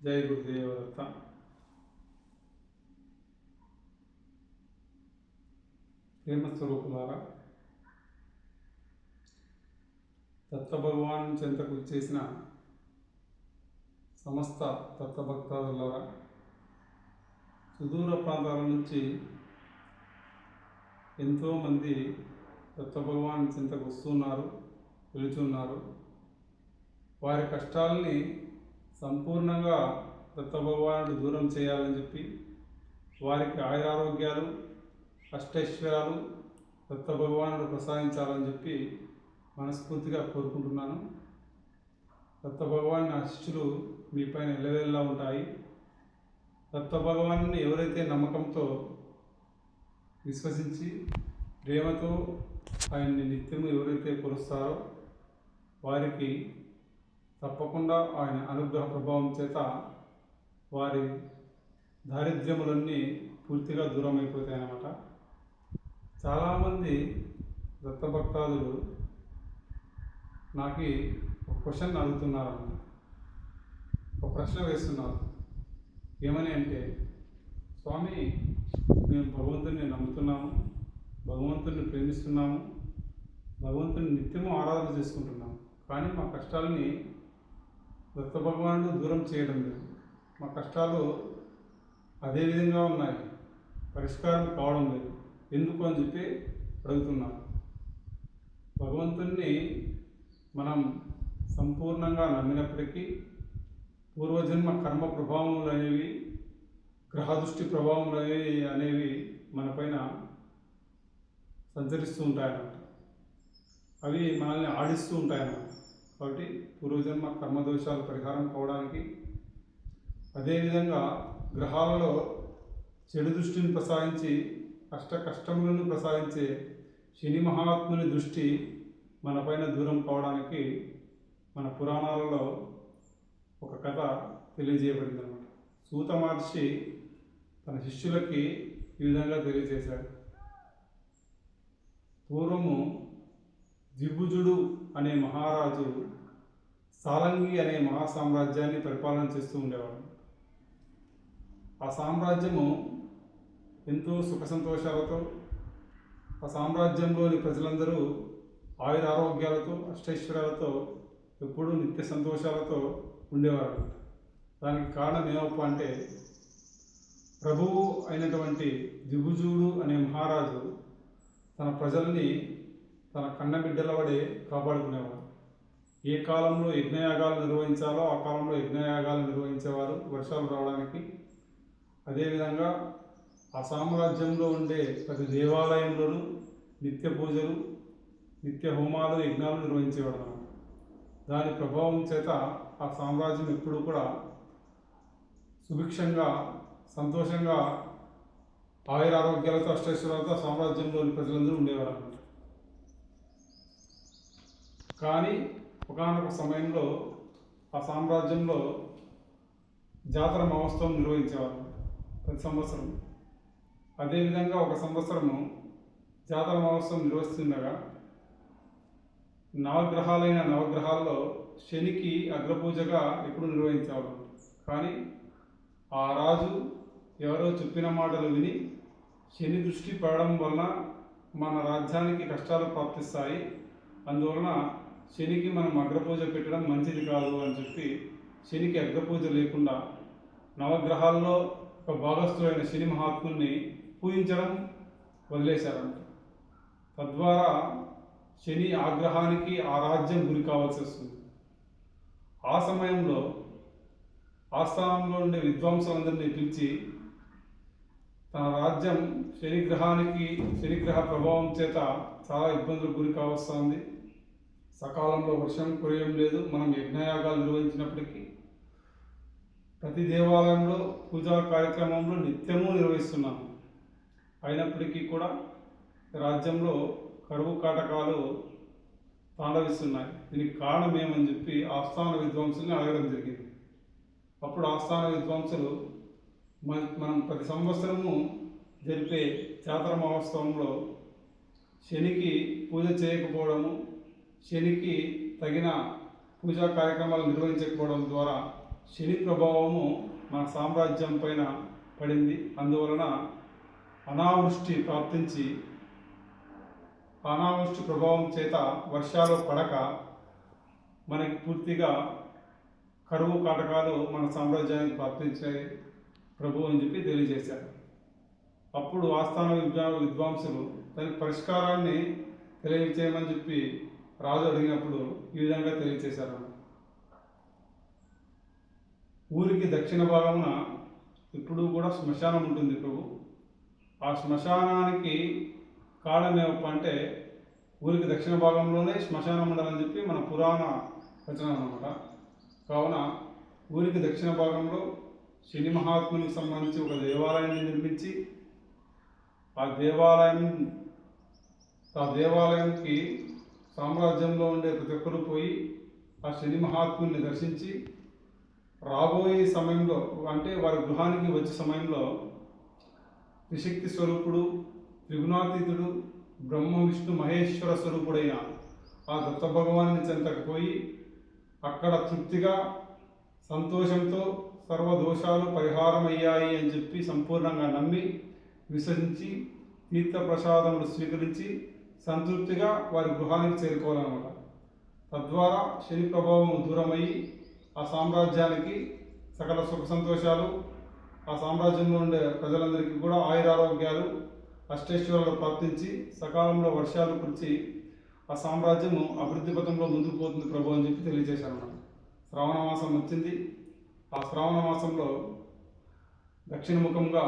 జై గురుదేవదత్త. ప్రేమస్వరూపులారా, దత్తభగవాన్ చెంతకు చేసిన సమస్త దత్తభక్తాదులారా, సుదూర ప్రాంతాల నుంచి ఎంతోమంది దత్తభగవాన్ చెంతకు వస్తున్నారు, వెళుతున్నారు. వారి కష్టాలని సంపూర్ణంగా దత్తభగవానుడు దూరం చేయాలని చెప్పి, వారికి ఆయురారోగ్యాలు అష్టైశ్వర్యాలు దత్తభగవానుడు ప్రసాదించాలని చెప్పి మనస్ఫూర్తిగా కోరుకుంటున్నాను. దత్తభగవాన్ ఆశీస్సులు మీపైన ఎల్లవేళలా ఉంటాయి. దత్తభగవాన్ని ఎవరైతే నమ్మకంతో విశ్వసించి ప్రేమతో ఆయన్ని నిత్యము ఎవరైతే కొలుస్తారో వారికి తప్పకుండా ఆయన అనుగ్రహ ప్రభావం చేత వారి దారిద్ర్యములన్నీ పూర్తిగా దూరం అయిపోతాయి అన్నమాట. చాలామంది దత్తభక్తాదులు నాకు ఒక క్వశ్చన్ అడుగుతున్నారు, ఒక ప్రశ్న వేస్తున్నారు. ఏమని అంటే, స్వామి, మేము భగవంతుని నమ్ముతున్నాము, భగవంతుని ప్రేమిస్తున్నాము, భగవంతుని నిత్యము ఆరాధన చేసుకుంటున్నాము, కానీ మా కష్టాలని దత్తభగవానుడు దూరం చేయడం లేదు. మా కష్టాలు అదే విధంగా ఉన్నాయి, పరిష్కారం కావడం లేదు, ఎందుకు అని చెప్పి అడుగుతున్నాను. భగవంతుణ్ణి మనం సంపూర్ణంగా నమ్మినప్పటికీ పూర్వజన్మ కర్మ ప్రభావములు అనేవి, గ్రహదృష్టి ప్రభావములు అనేవి మన పైన సంచరిస్తూ ఉంటాయన్నమాట. అవి మనల్ని ఆడిస్తూ ఉంటాయన్నమాట. కాబట్టి పూర్వజన్మ కర్మదోషాలు పరిహారం కావడానికి, అదేవిధంగా గ్రహాలలో చెడు దృష్టిని ప్రసాదించి అష్ట కష్టములను ప్రసాదించే శని మహాత్ముని దృష్టి మన పైన దూరం కావడానికి మన పురాణాలలో ఒక కథ తెలియజేయబడింది అన్నమాట. సూత మహర్షి తన శిష్యులకి ఈ విధంగా తెలియజేశాడు. పూర్వము దిగ్భుజుడు అనే మహారాజు సాలంగి అనే మహాసామ్రాజ్యాన్ని పరిపాలన చేస్తూ ఉండేవాడు. ఆ సామ్రాజ్యము ఎంతో సుఖ సంతోషాలతో, ఆ సామ్రాజ్యంలోని ప్రజలందరూ ఆయురారోగ్యాలతో అష్టైశ్వర్యాలతో ఎప్పుడూ నిత్య సంతోషాలతో ఉండేవారు. దానికి కారణం ఏమప్ప అంటే, ప్రభువు అయినటువంటి దిగ్భుజుడు అనే మహారాజు తన ప్రజల్ని తన కన్నబిడ్డల వడే కాపాడుకునేవారు. ఏ కాలంలో యజ్ఞయాగాలు నిర్వహించాలో ఆ కాలంలో యజ్ఞయాగాలు నిర్వహించేవారు వర్షాలు రావడానికి. అదేవిధంగా ఆ సామ్రాజ్యంలో ఉండే ప్రతి దేవాలయంలోనూ నిత్య పూజలు, నిత్య హోమాలు, యజ్ఞాలు నిర్వహించేవాడు అన్నమాట. దాని ప్రభావం చేత ఆ సామ్రాజ్యం ఎప్పుడూ కూడా సుభిక్షంగా, సంతోషంగా, ఆయురారోగ్యాలతో అష్టైశ్వర్యాలతో సామ్రాజ్యంలోని ప్రజలందరూ ఉండేవారు అన్నమాట. కానీ ఒకానొక సమయంలో ఆ సామ్రాజ్యంలో జాతర మహోత్సవం నిర్వహించేవారు ప్రతి సంవత్సరం. అదేవిధంగా ఒక సంవత్సరము జాతర మహోత్సవం నిర్వహిస్తుండగా నవగ్రహాల్లో శనికి అగ్రపూజగా ఎప్పుడు నిర్వహించేవారు. కానీ ఆ రాజు ఎవరో చెప్పిన మాటలు విని శని దృష్టి పడడం వలన మన రాజ్యానికి కష్టాలు ప్రాప్తిస్తాయి, అందువలన శనికి మనం అగ్రపూజ పెట్టడం మంచిది కాదు అని చెప్పి శనికి అగ్రపూజ లేకుండా నవగ్రహాల్లో ఒక భాగస్థుడైన శని మహాత్ముని పూజించడం వదిలేశారంట. తద్వారా శని ఆగ్రహానికి ఆ రాజ్యం గురి కావాల్సి వస్తుంది. ఆ సమయంలో ఆస్థానంలో ఉండే విద్వాంసులందరినీ పిలిచి తన రాజ్యం శనిగ్రహ ప్రభావం చేత చాలా ఇబ్బందులకు గురి కావస్తుంది, సకాలంలో వర్షం కురియడం లేదు, మనం యజ్ఞయాగాలు నిర్వహించినప్పటికీ ప్రతి దేవాలయంలో పూజా కార్యక్రమంలో నిత్యము నిర్వహిస్తున్నాము, అయినప్పటికీ కూడా రాజ్యంలో కరువు కాటకాలు తాండవిస్తున్నాయి. దీనికి కారణం ఏమని చెప్పి ఆస్థాన విద్వాంసుల్ని అడగడం జరిగింది. అప్పుడు ఆస్థాన విద్వాంసులు, మనం ప్రతి సంవత్సరము జరిపే జాతర మహోత్సవంలో శనికి పూజ చేయకపోవడము, శనికి తగిన పూజా కార్యక్రమాలు నిర్వహించకపోవడం ద్వారా శని ప్రభావము మన సామ్రాజ్యం పైన పడింది. అందువలన అనావృష్టి ప్రాప్తించి అనావృష్టి ప్రభావం చేత వర్షాలు పడక మనకి పూర్తిగా కరువు కాటకాలు మన సామ్రాజ్యానికి ప్రాప్తించాయి ప్రభు అని చెప్పి తెలియజేశారు. అప్పుడు ఆస్థాన విద్వాంసులు దానికి పరిష్కారాన్ని తెలియచేయమని చెప్పి రాజు అడిగినప్పుడు ఈ విధంగా తెలియచేశారు. ఊరికి దక్షిణ భాగమున ఇప్పుడు కూడా శ్మశానం ఉంటుంది ప్రభు. ఆ శ్మశానానికి కారణమేమప్ప అంటే ఊరికి దక్షిణ భాగంలోనే శ్మశానం ఉండాలని చెప్పి మన పురాణ వచనం అన్నమాట. కావున ఊరికి దక్షిణ భాగంలో శని మహాత్మునికి సంబంధించి ఒక దేవాలయాన్ని నిర్మించి ఆ దేవాలయానికి సామ్రాజ్యంలో ఉండే ప్రతి ఒక్కరూ పోయి ఆ శని మహాత్ముని దర్శించి రాబోయే సమయంలో అంటే వారి గృహానికి వచ్చే సమయంలో త్రిశక్తి స్వరూపుడు, త్రిగుణాతీతుడు, బ్రహ్మ విష్ణు మహేశ్వర స్వరూపుడైన ఆ దత్త భగవాన్ని చెంతకు పోయి అక్కడ తృప్తిగా సంతోషంతో సర్వదోషాలు పరిహారమయ్యాయి అని చెప్పి సంపూర్ణంగా నమ్మి విశ్వసించి తీర్థప్రసాదములు స్వీకరించి సంతృప్తిగా వారి గృహానికి చేరుకోవాలన్నమాట. తద్వారా శని ప్రభావం దూరమయ్యి ఆ సామ్రాజ్యానికి సకల సుఖ సంతోషాలు, ఆ సామ్రాజ్యంలో ఉండే ప్రజలందరికీ కూడా ఆయురారోగ్యాలు, అష్టైశ్వర్యాలు ప్రాప్తించి సకాలంలో వర్షాలు కురిచి ఆ సామ్రాజ్యము అభివృద్ధి పథంలో ముందుకు పోతుంది ప్రభు అని చెప్పి తెలియజేశారు. శ్రావణ మాసం వచ్చింది. ఆ శ్రావణ మాసంలో దక్షిణముఖంగా